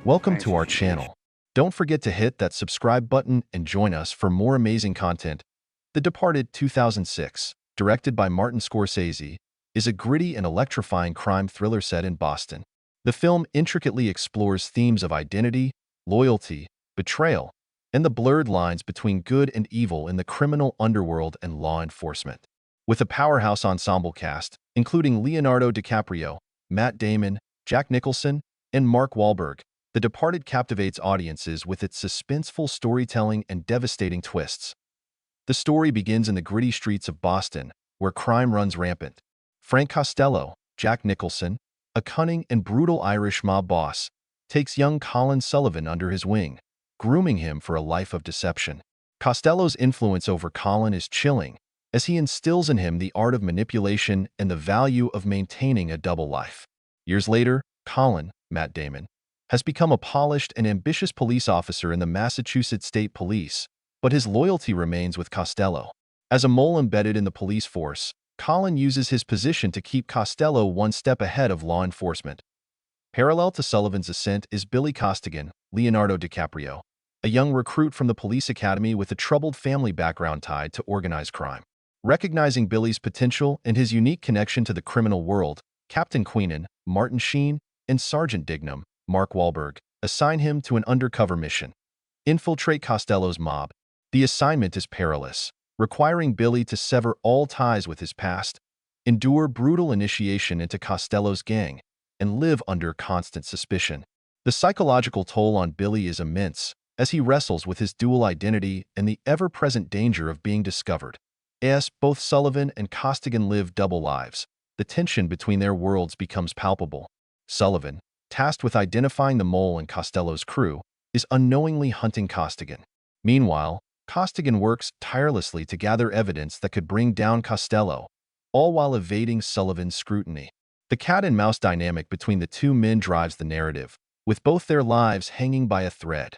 Welcome Thanks to for our the information. channel. Don't forget to hit that subscribe button and join us for more amazing content. The Departed 2006, directed by Martin Scorsese, is a gritty and electrifying crime thriller set in Boston. The film intricately explores themes of identity, loyalty, betrayal, and the blurred lines between good and evil in the criminal underworld and law enforcement. With a powerhouse ensemble cast, including Leonardo DiCaprio, Matt Damon, Jack Nicholson, and Mark Wahlberg, The Departed captivates audiences with its suspenseful storytelling and devastating twists. The story begins in the gritty streets of Boston, where crime runs rampant. Frank Costello, Jack Nicholson, a cunning and brutal Irish mob boss, takes young Colin Sullivan under his wing, grooming him for a life of deception. Costello's influence over Colin is chilling, as he instills in him the art of manipulation and the value of maintaining a double life. Years later, Colin, Matt Damon, has become a polished and ambitious police officer in the Massachusetts State Police, but his loyalty remains with Costello. As a mole embedded in the police force, Colin uses his position to keep Costello one step ahead of law enforcement. Parallel to Sullivan's ascent is Billy Costigan, Leonardo DiCaprio, a young recruit from the police academy with a troubled family background tied to organized crime. Recognizing Billy's potential and his unique connection to the criminal world, Captain Queenan, Martin Sheen, and Sergeant Dignam, Mark Wahlberg, assign him to an undercover mission: infiltrate Costello's mob. The assignment is perilous, requiring Billy to sever all ties with his past, endure brutal initiation into Costello's gang, and live under constant suspicion. The psychological toll on Billy is immense, as he wrestles with his dual identity and the ever-present danger of being discovered. As both Sullivan and Costigan live double lives, the tension between their worlds becomes palpable. Sullivan, tasked with identifying the mole in Costello's crew, is unknowingly hunting Costigan. Meanwhile, Costigan works tirelessly to gather evidence that could bring down Costello, all while evading Sullivan's scrutiny. The cat-and-mouse dynamic between the two men drives the narrative, with both their lives hanging by a thread.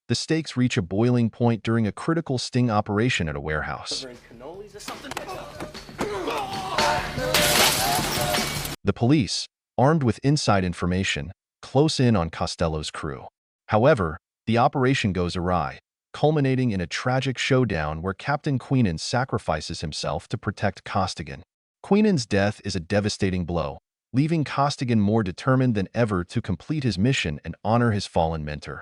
The stakes reach a boiling point during a critical sting operation at a warehouse. The police, armed with inside information, close in on Costello's crew. However, the operation goes awry, culminating in a tragic showdown where Captain Queenan sacrifices himself to protect Costigan. Queenan's death is a devastating blow, leaving Costigan more determined than ever to complete his mission and honor his fallen mentor.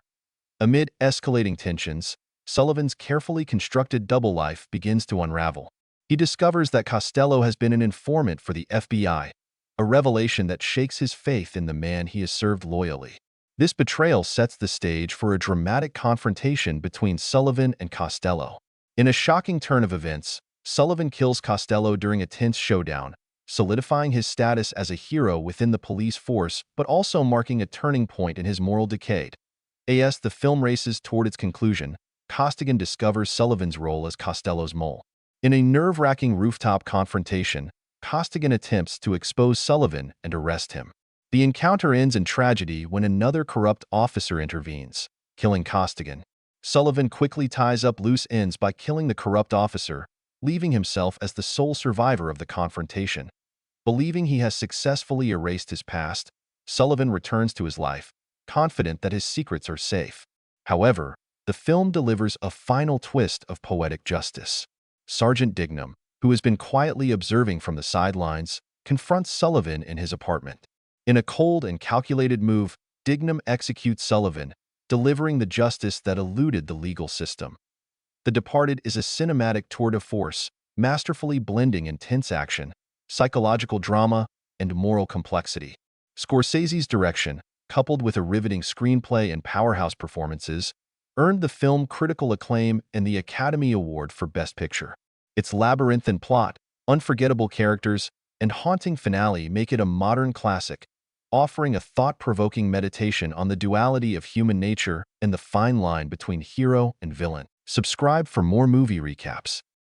Amid escalating tensions, Sullivan's carefully constructed double life begins to unravel. He discovers that Costello has been an informant for the FBI, a revelation that shakes his faith in the man he has served loyally. This betrayal sets the stage for a dramatic confrontation between Sullivan and Costello. In a shocking turn of events, Sullivan kills Costello during a tense showdown, solidifying his status as a hero within the police force but also marking a turning point in his moral decay. As the film races toward its conclusion, Costigan discovers Sullivan's role as Costello's mole. In a nerve-wracking rooftop confrontation, Costigan attempts to expose Sullivan and arrest him. The encounter ends in tragedy when another corrupt officer intervenes, killing Costigan. Sullivan quickly ties up loose ends by killing the corrupt officer, leaving himself as the sole survivor of the confrontation. Believing he has successfully erased his past, Sullivan returns to his life, confident that his secrets are safe. However, the film delivers a final twist of poetic justice. Sergeant Dignam, who has been quietly observing from the sidelines, confronts Sullivan in his apartment. In a cold and calculated move, Dignam executes Sullivan, delivering the justice that eluded the legal system. The Departed is a cinematic tour de force, masterfully blending intense action, psychological drama, and moral complexity. Scorsese's direction, coupled with a riveting screenplay and powerhouse performances, earned the film critical acclaim and the Academy Award for Best Picture. Its labyrinthine plot, unforgettable characters, and haunting finale make it a modern classic, offering a thought-provoking meditation on the duality of human nature and the fine line between hero and villain. Subscribe for more movie recaps.